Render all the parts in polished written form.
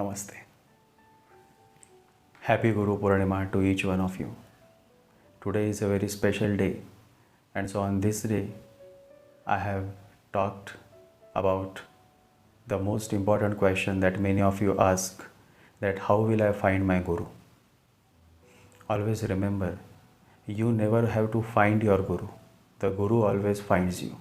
Namaste. Happy Guru Purnima to each one of you. Today is a very special day, and so on this day, I have talked about the most important question that many of you ask, that how will I find my Guru? Always remember, you never have to find your Guru. The Guru always finds you.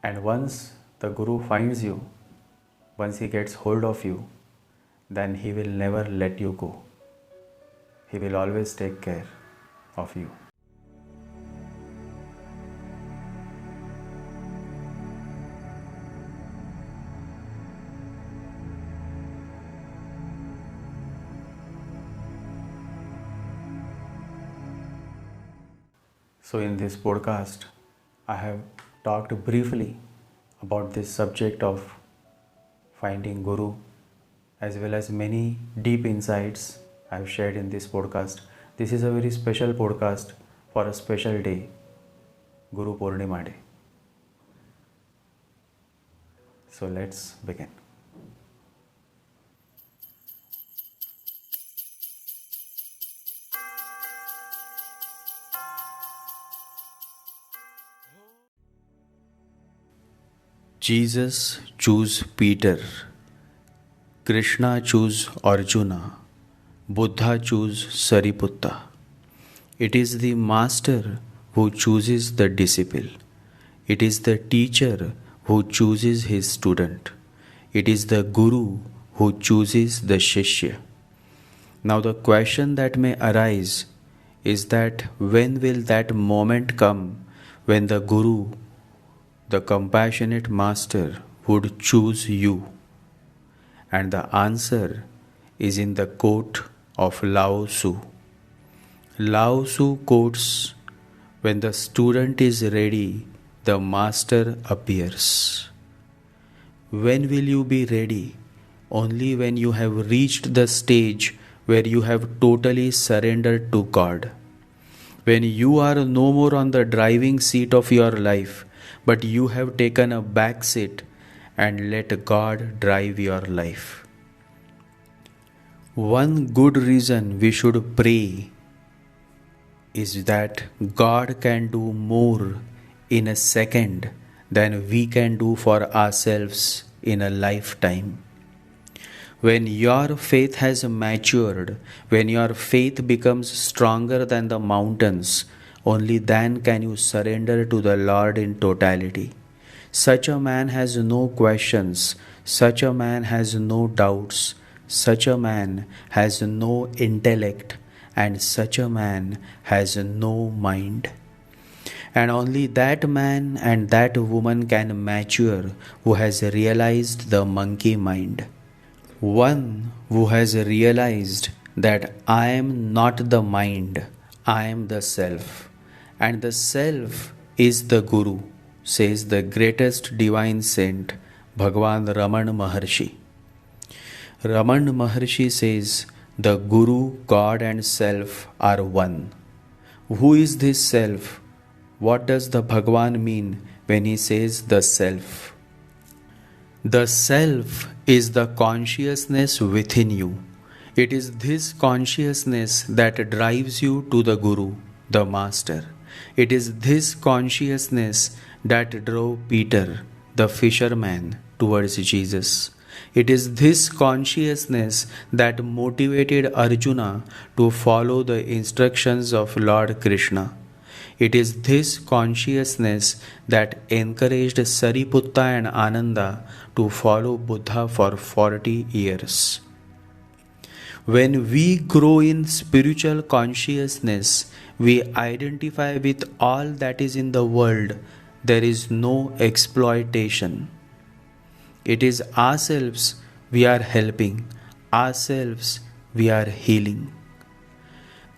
And once the Guru finds you, once he gets hold of you, then he will never let you go. He will always take care of you. So in this podcast, I have talked briefly about this subject of finding Guru, as well as many deep insights I have shared in this podcast. This is a very special podcast for a special day, Guru Purnima day. So let's begin. Jesus chose Peter, Krishna chose Arjuna, Buddha chose Sariputta. It is the master who chooses the disciple. It is the teacher who chooses his student. It is the Guru who chooses the Shishya. Now the question that may arise is that when will that moment come when the Guru, the compassionate master, would choose you? And the answer is in the quote of Lao Tzu. Lao Tzu quotes, "When the student is ready, the master appears." When will you be ready? Only when you have reached the stage where you have totally surrendered to God. When you are no more on the driving seat of your life, but you have taken a back seat and let God drive your life. One good reason we should pray is that God can do more in a second than we can do for ourselves in a lifetime. When your faith has matured, when your faith becomes stronger than the mountains, only then can you surrender to the Lord in totality. Such a man has no questions, such a man has no doubts, such a man has no intellect, and such a man has no mind. And only that man and that woman can mature who has realized the monkey mind. One who has realized that I am not the mind, I am the self. And the self is the Guru, says the greatest divine saint, Bhagwan Raman Maharshi. Raman Maharshi says, the Guru, God and self are one. Who is this self? What does the Bhagwan mean when he says the self? The self is the consciousness within you. It is this consciousness that drives you to the Guru, the Master. It is this consciousness that drove Peter, the fisherman, towards Jesus. It is this consciousness that motivated Arjuna to follow the instructions of Lord Krishna. It is this consciousness that encouraged Sariputta and Ananda to follow Buddha for 40 years. When we grow in spiritual consciousness, we identify with all that is in the world. There is no exploitation. It is ourselves we are helping, ourselves we are healing.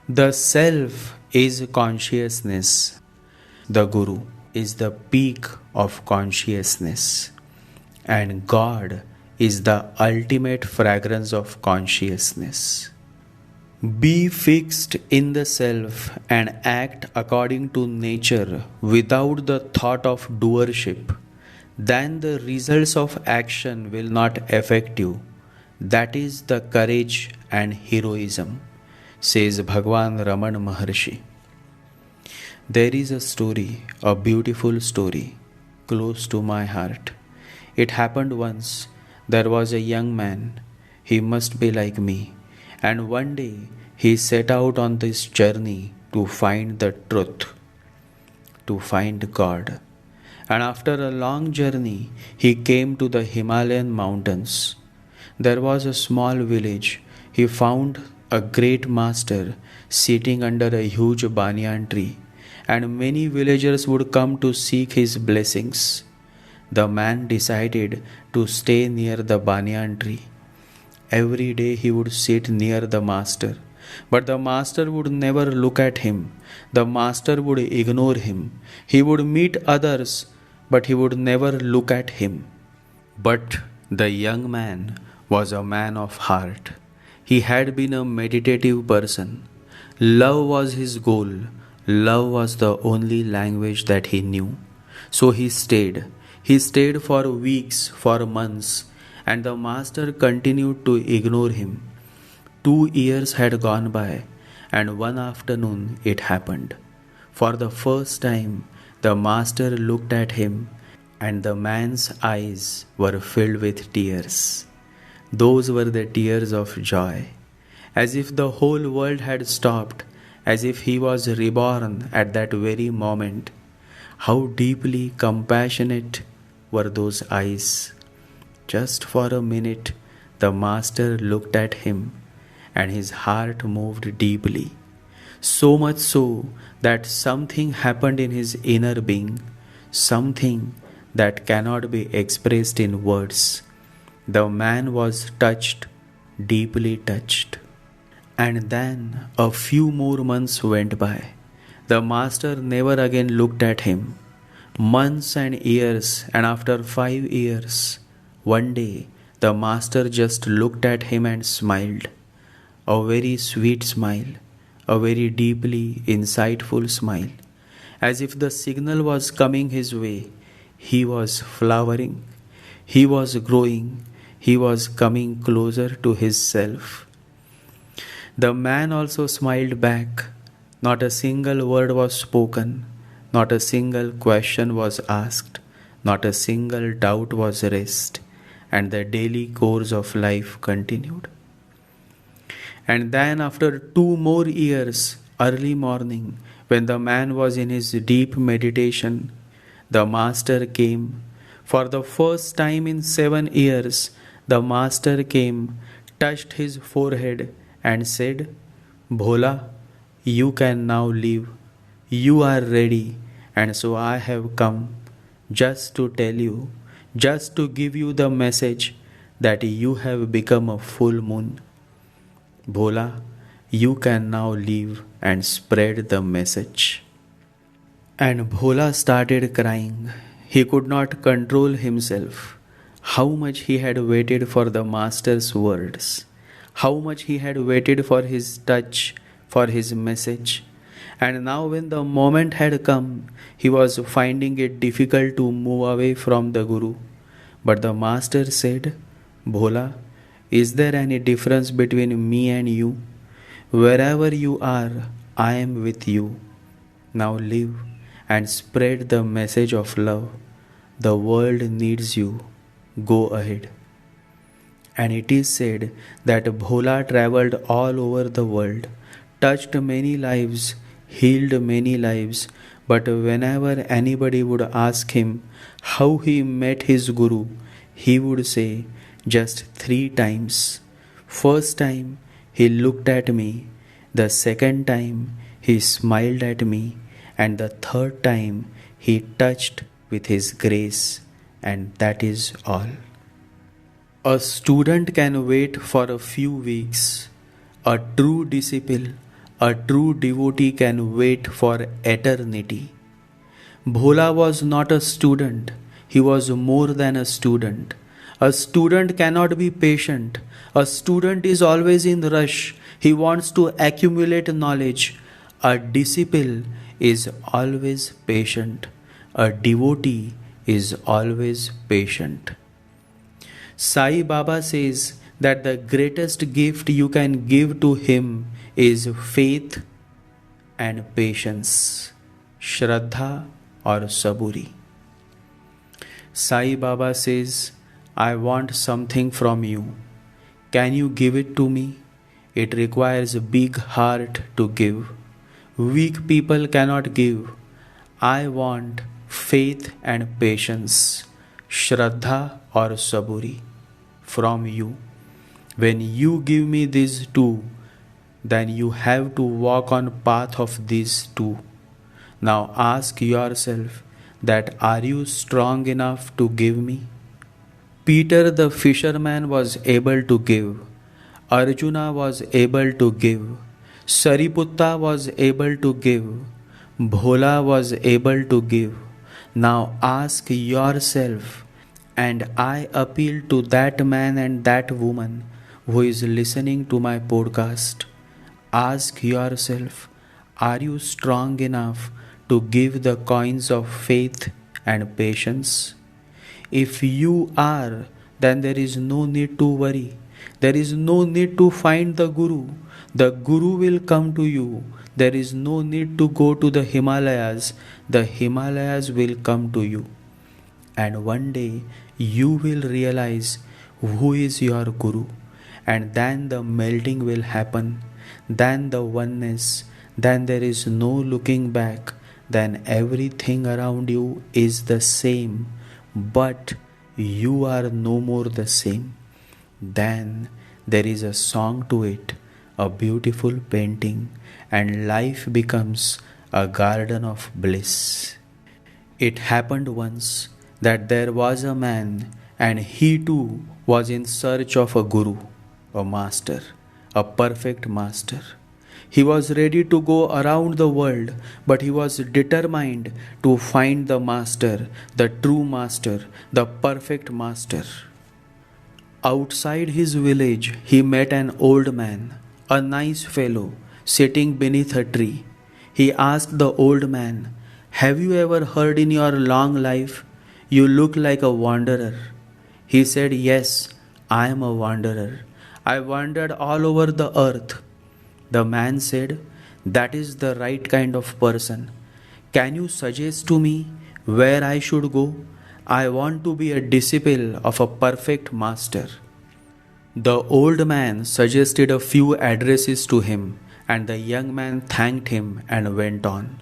The self is consciousness, the Guru. is the peak of consciousness, and God is the ultimate fragrance of consciousness. Be fixed in the self and act according to nature without the thought of doership. Then the results of action will not affect you. That is the courage and heroism, says Bhagwan Raman Maharshi. There is a story, a beautiful story, close to my heart. It happened once. There was a young man. He must be like me. And one day he set out on this journey to find the truth, to find God. And after a long journey, he came to the Himalayan mountains. There was a small village. He found a great master sitting under a huge banyan tree, and many villagers would come to seek his blessings. The man decided to stay near the banyan tree. Every day he would sit near the master, but the master would never look at him. The master would ignore him. He would meet others, but he would never look at him. But the young man was a man of heart. He had been a meditative person. Love was his goal. Love was the only language that he knew. So he stayed. He stayed for weeks, for months, and the master continued to ignore him. 2 years had gone by, and one afternoon it happened. For the first time, the master looked at him, and the man's eyes were filled with tears. Those were the tears of joy, as if the whole world had stopped, as if he was reborn at that very moment. How deeply compassionate were those eyes! Just for a minute, the master looked at him, and his heart moved deeply. So much so that something happened in his inner being, something that cannot be expressed in words. The man was touched, deeply touched. And then a few more months went by. The master never again looked at him. Months and years, and after 5 years, one day the master just looked at him and smiled. A very sweet smile, a very deeply insightful smile. As if the signal was coming his way, he was flowering, he was growing, he was coming closer to his self. The man also smiled back. Not a single word was spoken, not a single question was asked, not a single doubt was raised, and the daily course of life continued. And then after 2 more years, early morning, when the man was in his deep meditation, the master came. For the first time in 7 years, the master came, touched his forehead and said, "Bhola, you can now leave. You are ready, and so I have come just to tell you, just to give you the message that you have become a full moon. Bhola, you can now leave and spread the message." And Bhola started crying. He could not control himself. How much he had waited for the master's words. How much he had waited for his touch, for his message. And now when the moment had come, he was finding it difficult to move away from the Guru. But the master said, "Bhola, is there any difference between me and you? Wherever you are, I am with you. Now live and spread the message of love. The world needs you. Go ahead." And it is said that Bhola traveled all over the world, touched many lives, healed many lives, but whenever anybody would ask him how he met his Guru, he would say just 3 times. First time he looked at me, the second time he smiled at me, and the third time he touched with his grace, and that is all. A student can wait for a few weeks. A true disciple, a true devotee can wait for eternity. Bhola was not a student, he was more than a student. A student cannot be patient. A student is always in rush. He wants to accumulate knowledge. A disciple is always patient. A devotee is always patient. Sai Baba says that the greatest gift you can give to him is faith and patience, Shraddha or Saburi. Sai Baba says, I want something from you. Can you give it to me? It requires a big heart to give. Weak people cannot give. I want faith and patience, Shraddha or Saburi, from you. When you give me these two, then you have to walk on path of these two. Now ask yourself that are you strong enough to give me? Peter the fisherman was able to give. Arjuna was able to give. Sariputta was able to give. Bhola was able to give. Now ask yourself, and I appeal to that man and that woman who is listening to my podcast. Ask yourself, are you strong enough to give the coins of faith and patience? If you are, then there is no need to worry. There is no need to find the Guru. The Guru will come to you. There is no need to go to the Himalayas. The Himalayas will come to you. And one day you will realize who is your Guru. And then the melting will happen. Then the oneness. Then there is no looking back. Then everything around you is the same. But you are no more the same. Then there is a song to it, a beautiful painting, and life becomes a garden of bliss. It happened once that there was a man, and he too was in search of a guru, a master, a perfect master. He was ready to go around the world, but he was determined to find the master, the true master, the perfect master. Outside his village, he met an old man, a nice fellow, sitting beneath a tree. He asked the old man, have you ever heard in your long life, you look like a wanderer? He said, yes, I am a wanderer. I wandered all over the earth. The man said, that is the right kind of person. Can you suggest to me where I should go? I want to be a disciple of a perfect master. The old man suggested a few addresses to him, and the young man thanked him and went on.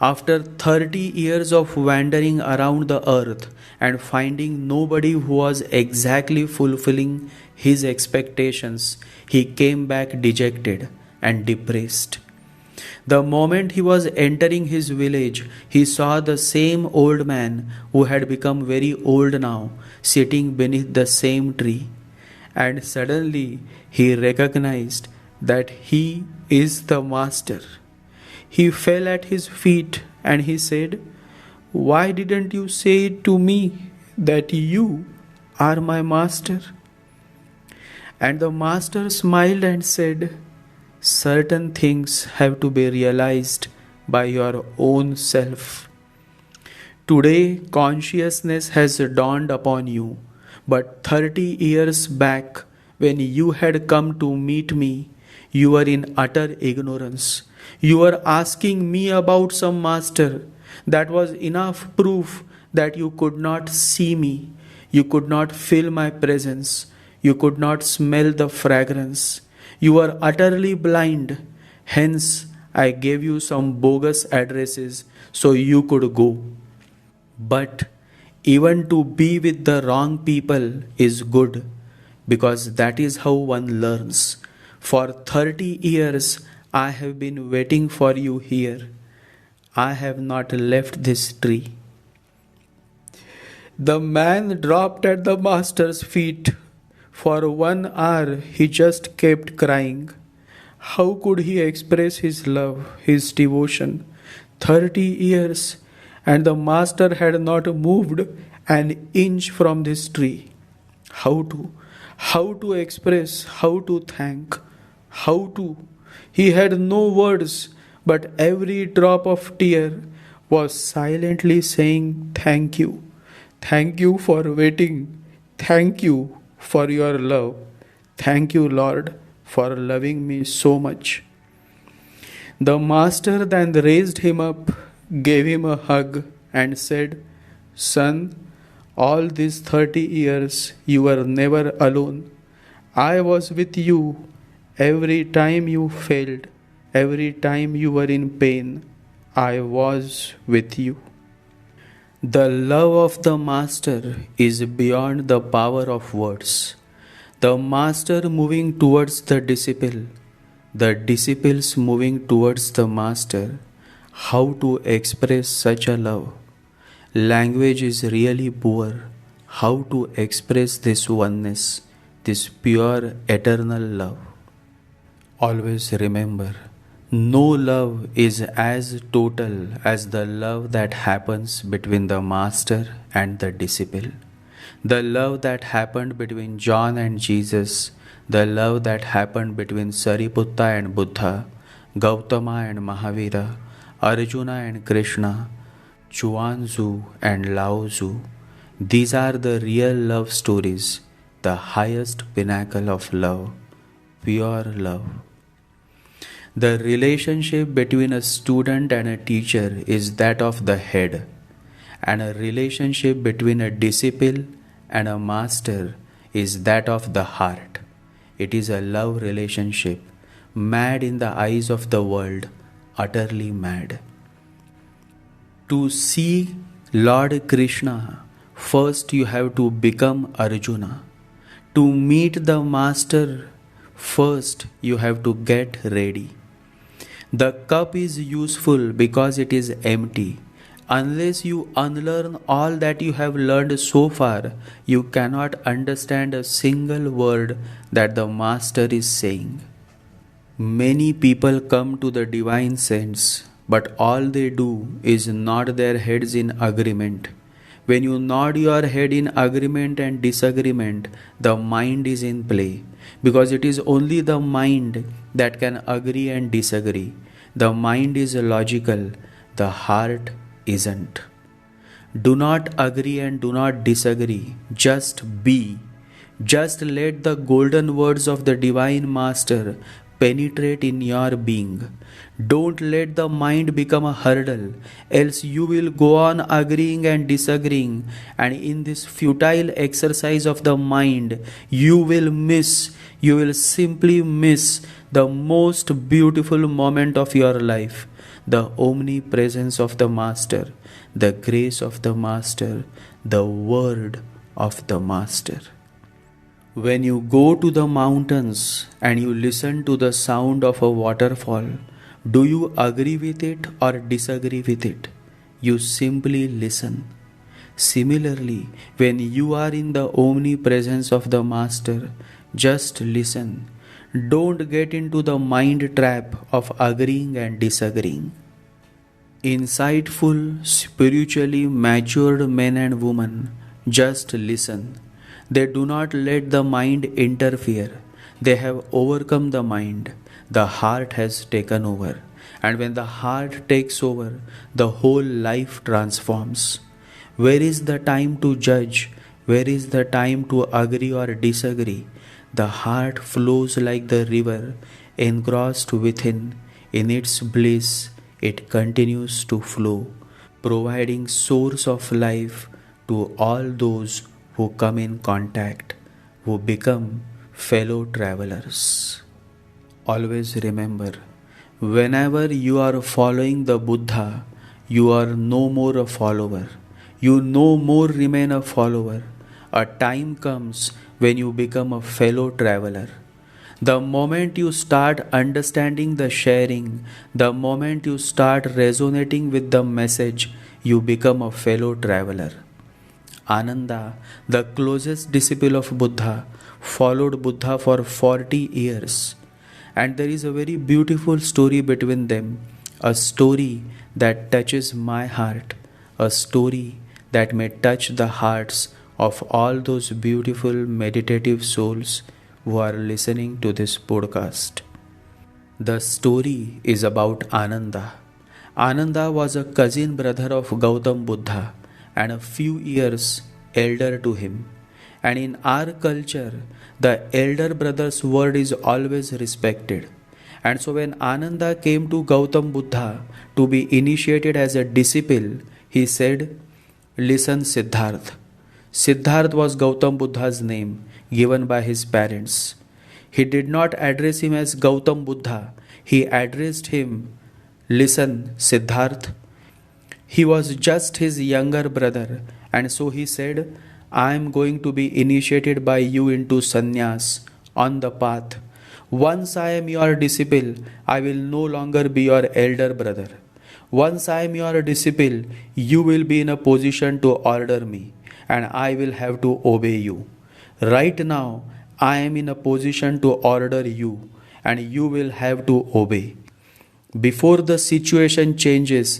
After 30 years of wandering around the earth and finding nobody who was exactly fulfilling his expectations, he came back dejected and depressed. The moment he was entering his village, he saw the same old man who had become very old now, sitting beneath the same tree. And suddenly he recognized that he is the master. He fell at his feet and he said, why didn't you say to me that you are my master? And the master smiled and said, certain things have to be realized by your own self. Today, consciousness has dawned upon you, but 30 years back, when you had come to meet me, you were in utter ignorance. You were asking me about some master. That was enough proof that you could not see me. You could not feel my presence. You could not smell the fragrance. You were utterly blind. Hence, I gave you some bogus addresses so you could go. But even to be with the wrong people is good, because that is how one learns. For 30 years, I have been waiting for you here. I have not left this tree. The man dropped at the master's feet. For 1 hour he just kept crying. How could he express his love, his devotion? 30 years, and the master had not moved an inch from this tree. How to? How to express? How to thank? How to? He had no words, but every drop of tear was silently saying, "Thank you. Thank you for waiting. Thank you for your love. Thank you, Lord, for loving me so much." The master then raised him up, gave him a hug, and said, "Son, all these 30 years you were never alone. I was with you every time you failed, every time you were in pain. I was with you." The love of the master is beyond the power of words. The master moving towards the disciples moving towards the master. How to express such a love? Language is really poor. How to express this oneness, this pure eternal love? Always remember, no love is as total as the love that happens between the master and the disciple. The love that happened between John and Jesus, the love that happened between Sariputta and Buddha, Gautama and Mahavira, Arjuna and Krishna, Chuanzu and Lao Tzu. These are the real love stories, the highest pinnacle of love, pure love. The relationship between a student and a teacher is that of the head, and a relationship between a disciple and a master is that of the heart. It is a love relationship, mad in the eyes of the world, utterly mad. To see Lord Krishna, first you have to become Arjuna. To meet the master, first you have to get ready. The cup is useful because it is empty. Unless you unlearn all that you have learned so far, you cannot understand a single word that the master is saying. Many people come to the divine sense, but all they do is nod their heads in agreement. When you nod your head in agreement and disagreement, the mind is in play, because it is only the mind that can agree and disagree. The mind is logical, the heart isn't. Do not agree and do not disagree, just be. Just let the golden words of the Divine Master penetrate in your being. Don't let the mind become a hurdle, else you will go on agreeing and disagreeing, and in this futile exercise of the mind, you will simply miss the most beautiful moment of your life, the omnipresence of the Master, the grace of the Master, the word of the Master. When you go to the mountains and you listen to the sound of a waterfall, do you agree with it or disagree with it? You simply listen. Similarly, when you are in the omnipresence of the Master, just listen. Don't get into the mind trap of agreeing and disagreeing. Insightful, spiritually matured men and women just listen. They do not let the mind interfere. They have overcome the mind. The heart has taken over. And when the heart takes over, the whole life transforms. Where is the time to judge? Where is the time to agree or disagree? The heart flows like the river, engrossed within. In its bliss, it continues to flow, providing source of life to all those who come in contact, who become fellow travelers. Always remember, whenever you are following the Buddha, you are no more a follower. You no more remain a follower. A time comes when you become a fellow traveler. The moment you start understanding the sharing, the moment you start resonating with the message, you become a fellow traveler. Ananda, the closest disciple of Buddha, followed Buddha for 40 years. And there is a very beautiful story between them, a story that touches my heart. a story that may touch the hearts of all those beautiful meditative souls who are listening to this podcast. The story is about Ananda. Ananda was a cousin brother of Gautam Buddha and a few years elder to him. And in our culture, the elder brother's word is always respected. And so when Ananda came to Gautam Buddha to be initiated as a disciple, he said, "Listen, Siddharth." Siddharth was Gautam Buddha's name given by his parents. He did not address him as Gautam Buddha. He addressed him, "Listen, Siddharth." He was just his younger brother, and so he said, "I am going to be initiated by you into sannyas on the path. Once I am your disciple, I will no longer be your elder brother. Once I am your disciple, you will be in a position to order me, and I will have to obey you. Right now, I am in a position to order you, and you will have to obey. Before the situation changes,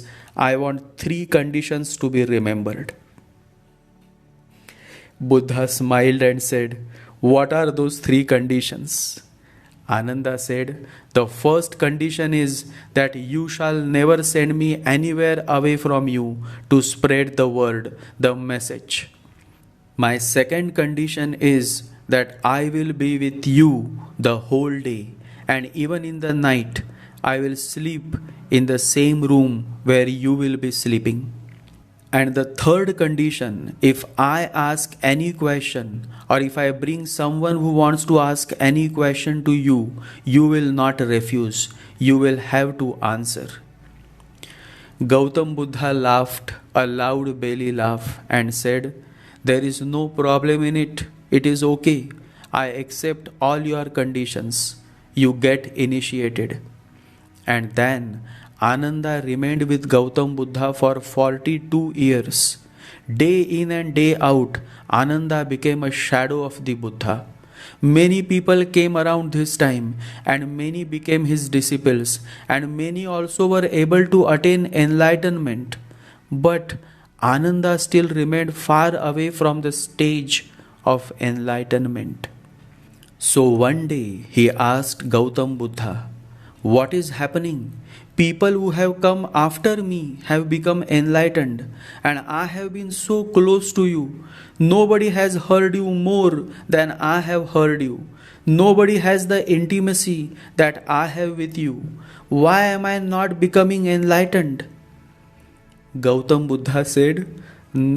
I want 3 conditions to be remembered." Buddha smiled and said, "What are those 3 conditions?" Ananda said, "The first condition is that you shall never send me anywhere away from you to spread the word, the message. My second condition is that I will be with you the whole day, and even in the night I will sleep in the same room where you will be sleeping. And the third condition, if I ask any question, or if I bring someone who wants to ask any question to you, you will not refuse. You will have to answer." Gautam Buddha laughed a loud belly laugh and said, "There is no problem in it. It is okay. I accept all your conditions. You get initiated." And then Ananda remained with Gautam Buddha for 42 years. Day in and day out, Ananda became a shadow of the Buddha. Many people came around this time, and many became his disciples, and many also were able to attain enlightenment. But Ananda still remained far away from the stage of enlightenment. So one day he asked Gautam Buddha, "What is happening? People who have come after me have become enlightened, and I have been so close to you. Nobody has heard you more than I have heard you. Nobody has the intimacy that I have with you. Why am I not becoming enlightened?" Gautam Buddha said,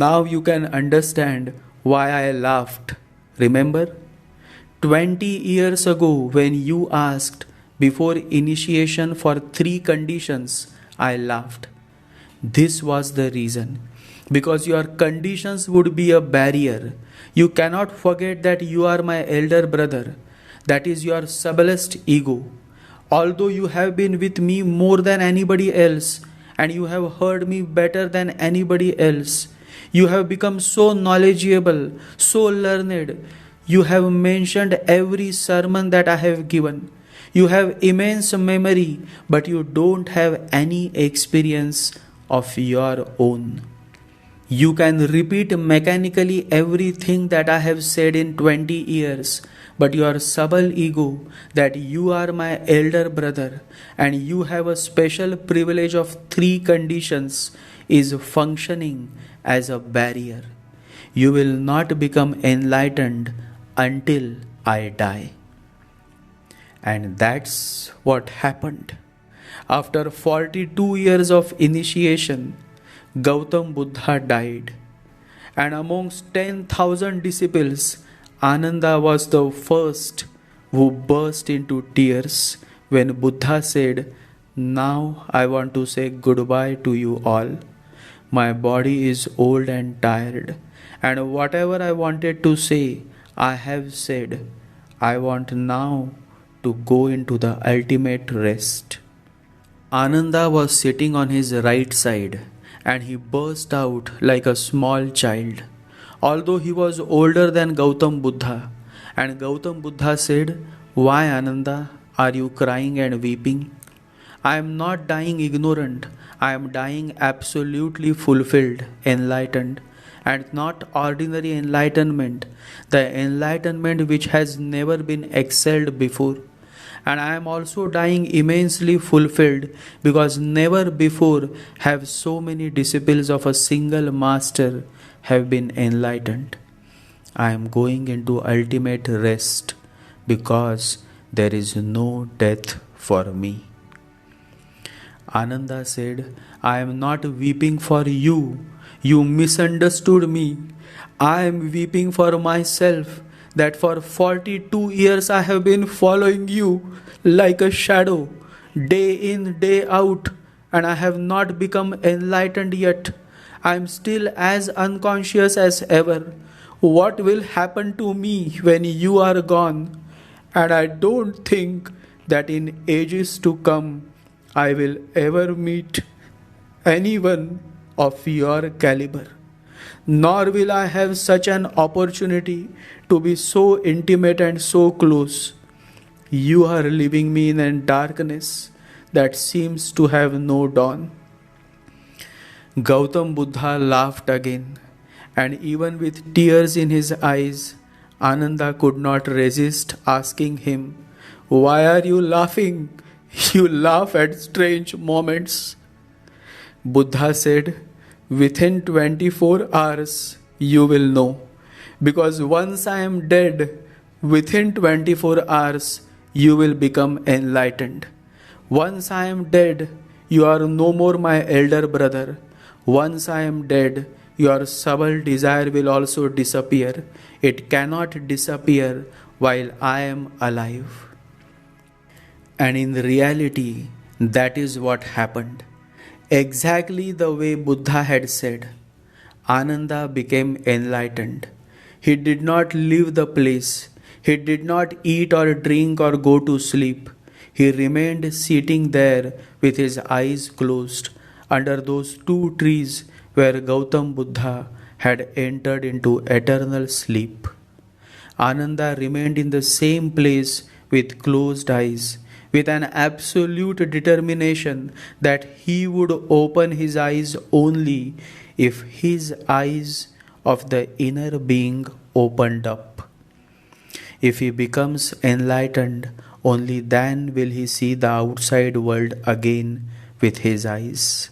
"Now you can understand why I laughed. Remember, 20 years ago when you asked before initiation for 3 conditions, I laughed. This was the reason. Because your conditions would be a barrier. You cannot forget that you are my elder brother. That is your subtlest ego. Although you have been with me more than anybody else, and you have heard me better than anybody else, you have become so knowledgeable, so learned. You have mentioned every sermon that I have given. You have immense memory, but you don't have any experience of your own. You can repeat mechanically everything that I have said in 20 years, but your subtle ego that you are my elder brother and you have a special privilege of 3 conditions is functioning as a barrier. You will not become enlightened until I die." And that's what happened. After 42 years of initiation, Gautam Buddha died. And amongst 10,000 disciples, Ananda was the first who burst into tears when Buddha said, "Now I want to say goodbye to you all. My body is old and tired, and whatever I wanted to say, I have said. I want now to go into the ultimate rest." Ananda was sitting on his right side, and he burst out like a small child, although he was older than Gautam Buddha. And Gautam Buddha said, "Why, Ananda, are you crying and weeping? I am not dying ignorant, I am dying absolutely fulfilled, enlightened, and not ordinary enlightenment, the enlightenment which has never been excelled before. And I am also dying immensely fulfilled because never before have so many disciples of a single master have been enlightened. I am going into ultimate rest because there is no death for me. Ananda said, I am not weeping for you. You misunderstood me. I am weeping for myself, that for 42 years I have been following you like a shadow, day in, day out, and I have not become enlightened yet. I am still as unconscious as ever. What will happen to me when you are gone? And I don't think that in ages to come I will ever meet anyone of your caliber. Nor will I have such an opportunity to be so intimate and so close. You are leaving me in a darkness that seems to have no dawn. Gautam Buddha laughed again, and even with tears in his eyes, Ananda could not resist asking him, Why are you laughing? You laugh at strange moments. Buddha said, Within 24 hours you will know, because once I am dead, within 24 hours you will become enlightened. Once I am dead, you are no more my elder brother. Once I am dead, your subtle desire will also disappear. It cannot disappear while I am alive. And in reality, that is what happened. Exactly the way Buddha had said, Ananda became enlightened. He did not leave the place. He did not eat or drink or go to sleep. He remained sitting there with his eyes closed under those two trees where Gautam Buddha had entered into eternal sleep. Ananda remained in the same place with closed eyes, with an absolute determination that he would open his eyes only if his eyes of the inner being opened up. If he becomes enlightened, only then will he see the outside world again with his eyes.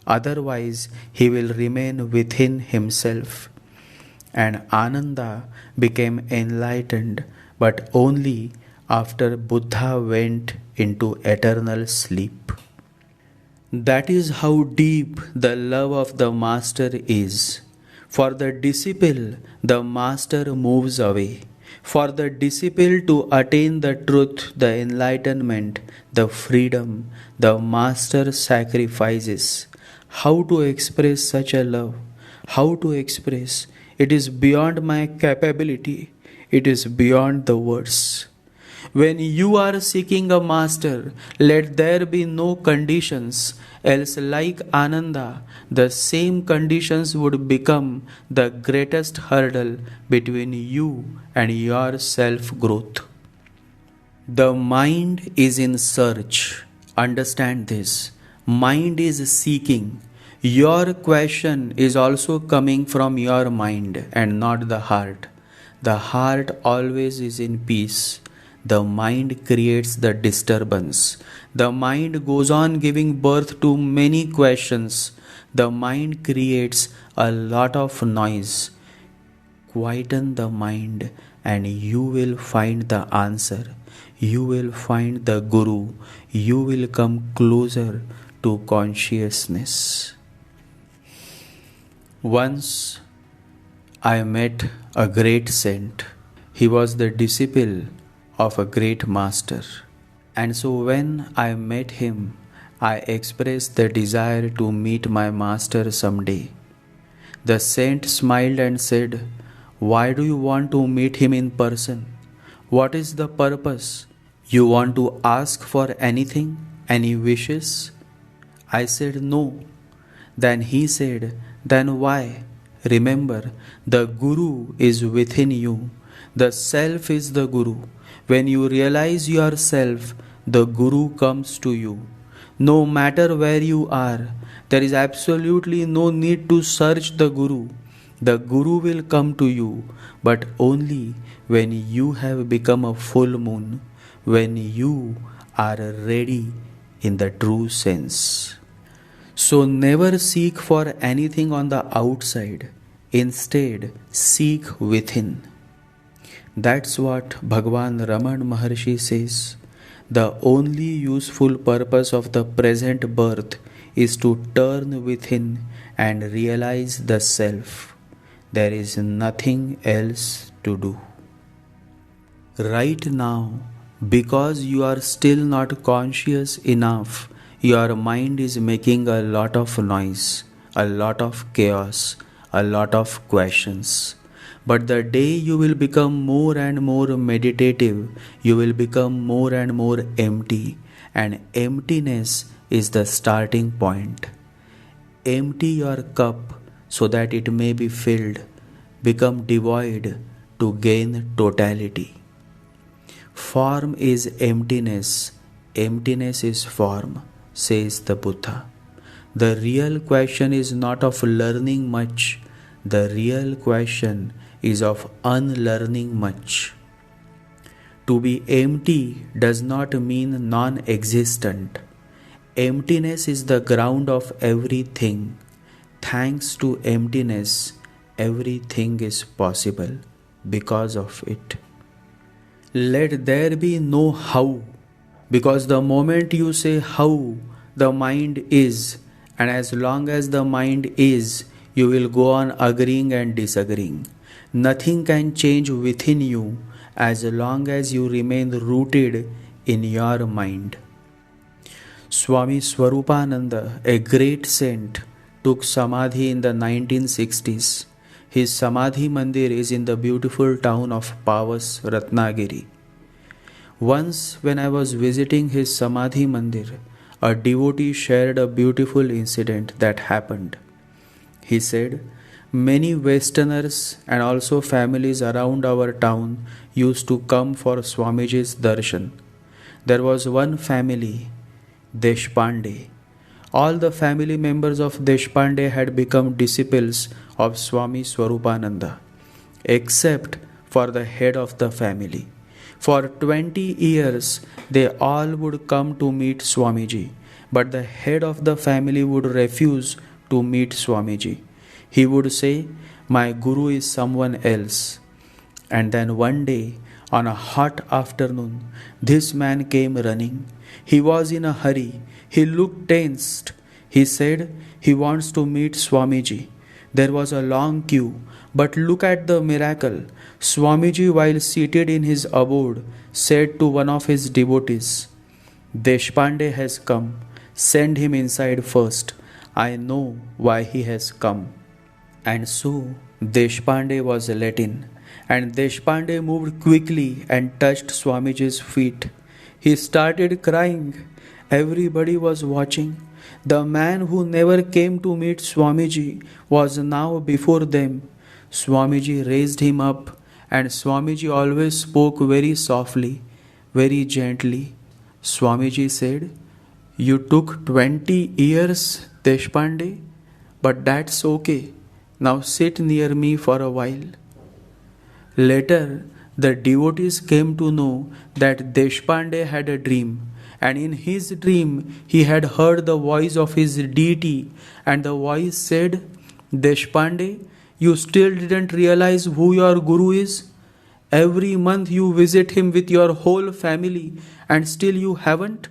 Otherwise, he will remain within himself. And Ananda became enlightened, but only after Buddha went into eternal sleep. That is how deep the love of the Master is. For the disciple, the Master moves away. For the disciple to attain the truth, the enlightenment, the freedom, the Master sacrifices. How to express such a love? How to express? It is beyond my capability. It is beyond the words. When you are seeking a master, let there be no conditions, else like Ananda, the same conditions would become the greatest hurdle between you and your self-growth. The mind is in search. Understand this. Mind is seeking. Your question is also coming from your mind and not the heart. The heart always is in peace. The mind creates the disturbance. The mind goes on giving birth to many questions. The mind creates a lot of noise. Quieten the mind and you will find the answer. You will find the Guru. You will come closer to consciousness. Once I met a great saint. He was the disciple of a great master. And so when I met him, I expressed the desire to meet my master someday. The saint smiled and said, Why do you want to meet him in person? What is the purpose? You want to ask for anything? Any wishes? I said, No. Then he said, Then why? Remember, the Guru is within you. The Self is the Guru. When you realize yourself, the Guru comes to you. No matter where you are, there is absolutely no need to search the Guru. The Guru will come to you, but only when you have become a full moon, when you are ready in the true sense. So never seek for anything on the outside. Instead, seek within. That's what Bhagwan Raman Maharshi says. The only useful purpose of the present birth is to turn within and realize the self. There is nothing else to do. Right now, because you are still not conscious enough, your mind is making a lot of noise, a lot of chaos, a lot of questions. But the day you will become more and more meditative, you will become more and more empty, and emptiness is the starting point. Empty your cup so that it may be filled. Become devoid to gain totality. Form is emptiness, emptiness is form, says the Buddha. The real question is not of learning much, the real question is of unlearning much. To be empty does not mean non-existent. Emptiness is the ground of everything. Thanks to emptiness, everything is possible because of it. Let there be no how, because the moment you say how, the mind is, and as long as the mind is, you will go on agreeing and disagreeing. Nothing can change within you as long as you remain rooted in your mind. Swami Swarupananda, a great saint, took Samadhi in the 1960s. His Samadhi Mandir is in the beautiful town of Pavas, Ratnagiri. Once when I was visiting his Samadhi Mandir, a devotee shared a beautiful incident that happened. He said, many Westerners and also families around our town used to come for Swamiji's darshan. There was one family, Deshpande. All the family members of Deshpande had become disciples of Swami Swarupananda, except for the head of the family. For 20 years, they all would come to meet Swamiji, but the head of the family would refuse to meet Swamiji. He would say, my Guru is someone else. And then one day, on a hot afternoon, this man came running. He was in a hurry. He looked tensed. He said he wants to meet Swamiji. There was a long queue, but look at the miracle. Swamiji, while seated in his abode, said to one of his devotees, Deshpande has come. Send him inside first. I know why he has come. And so Deshpande was let in, and Deshpande moved quickly and touched Swamiji's feet. He started crying. Everybody was watching. The man who never came to meet Swamiji was now before them. Swamiji raised him up, and Swamiji always spoke very softly, very gently. Swamiji said, you took 20 years, Deshpande, but that's okay. Now sit near me for a while. Later, the devotees came to know that Deshpande had a dream, and in his dream he had heard the voice of his deity, and the voice said, Deshpande, you still didn't realize who your Guru is? Every month you visit him with your whole family, and still you haven't?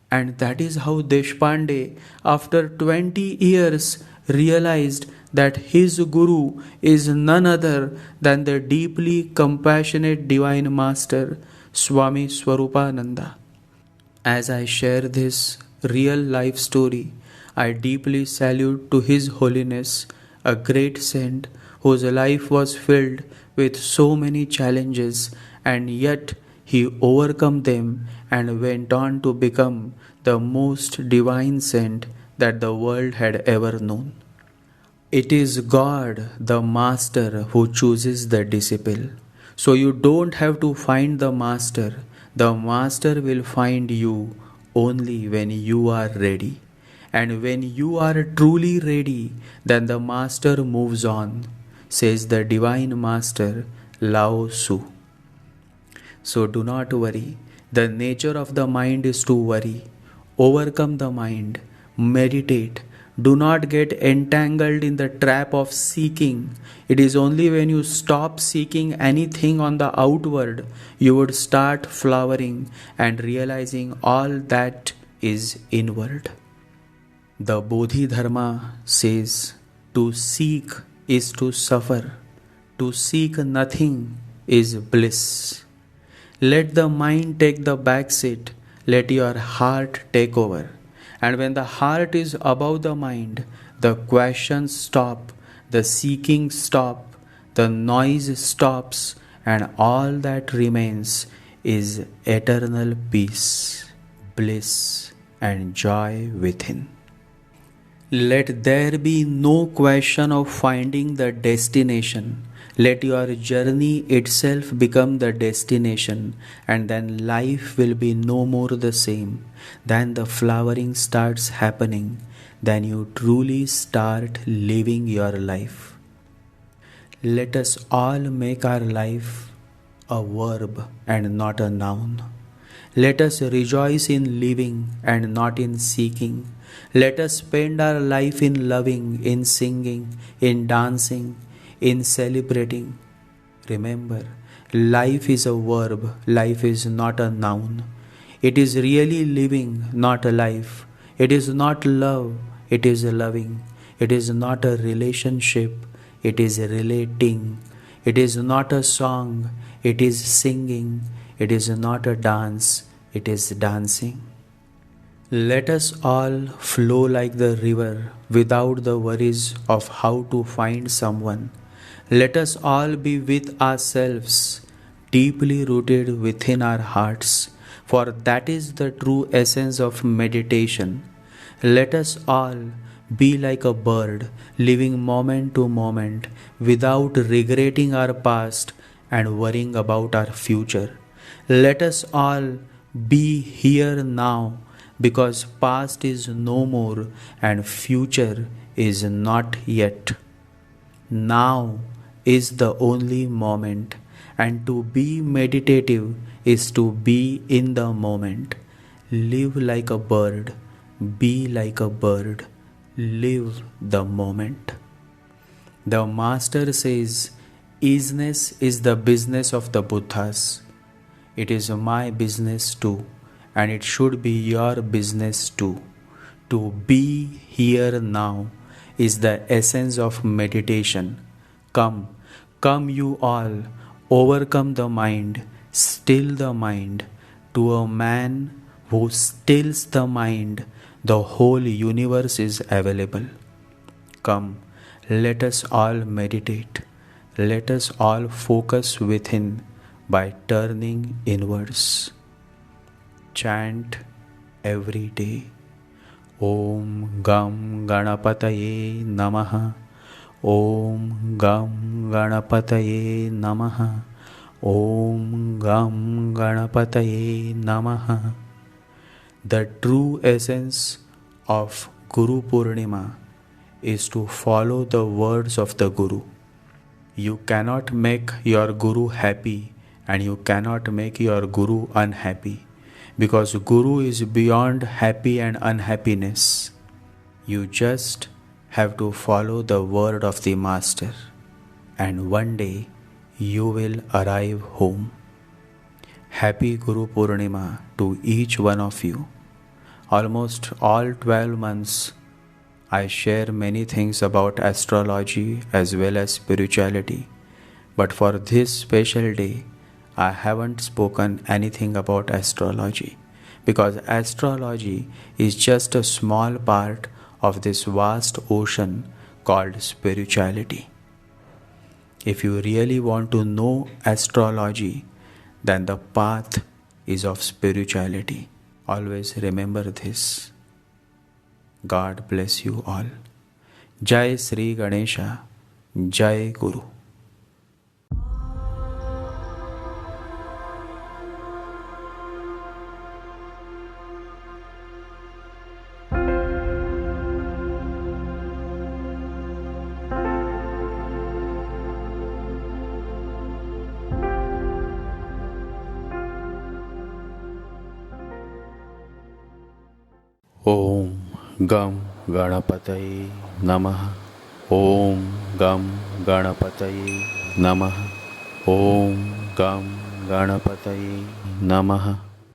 And that is how Deshpande, after 20 years, realized that his Guru is none other than the deeply compassionate Divine Master, Swami Swarupananda. As I share this real life story, I deeply salute to His Holiness, a great saint whose life was filled with so many challenges, and yet he overcome them and went on to become the most divine saint that the world had ever known. It is God, the Master, who chooses the disciple. So you don't have to find the Master. The Master will find you only when you are ready. And when you are truly ready, then the Master moves on, says the Divine Master Lao Tzu. So do not worry. The nature of the mind is to worry. Overcome the mind. Meditate. Do not get entangled in the trap of seeking. It is only when you stop seeking anything on the outward, you would start flowering and realizing all that is inward. The Bodhidharma says, to seek is to suffer. To seek nothing is bliss. Let the mind take the back seat. Let your heart take over. And when the heart is above the mind, the questions stop, the seeking stop, the noise stops, and all that remains is eternal peace, bliss, and joy within. Let there be no question of finding the destination. Let your journey itself become the destination, and then life will be no more the same. Then the flowering starts happening. Then you truly start living your life. Let us all make our life a verb and not a noun. Let us rejoice in living and not in seeking. Let us spend our life in loving, in singing, in dancing, in celebrating. Remember, life is a verb, life is not a noun. It is really living, not a life. It is not love, it is loving. It is not a relationship, it is relating. It is not a song, it is singing. It is not a dance, it is dancing. Let us all flow like the river without the worries of how to find someone. Let us all be with ourselves, deeply rooted within our hearts, for that is the true essence of meditation. Let us all be like a bird, living moment to moment, without regretting our past and worrying about our future. Let us all be here now, because past is no more and future is not yet. Now is the only moment, and to be meditative is to be in the moment. Live like a bird, be like a bird, live the moment. The Master says, easiness is the business of the Buddhas. It is my business too, and it should be your business too. To be here now is the essence of meditation. Come, come you all, overcome the mind, still the mind. To a man who stills the mind, the whole universe is available. Come, let us all meditate. Let us all focus within by turning inwards. Chant every day. Om Gam Ganapataye Namaha. Om Gam Ganapataye Namaha. Om Gam Ganapataye Namaha. The true essence of Guru Purnima is to follow the words of the Guru. You cannot make your Guru happy and you cannot make your Guru unhappy, because Guru is beyond happy and unhappiness. You just have to follow the word of the Master, and one day you will arrive home. Happy Guru Purnima to each one of you. Almost all 12 months I share many things about astrology as well as spirituality, but for this special day I haven't spoken anything about astrology, because astrology is just a small part of this vast ocean called spirituality. If you really want to know astrology, then the path is of spirituality. Always remember this. God bless you all. Jai Sri Ganesha. Jai Guru. ओम गम गणपतये नमः। ओम गम गणपतये नमः। ओम गम गणपतये नमः।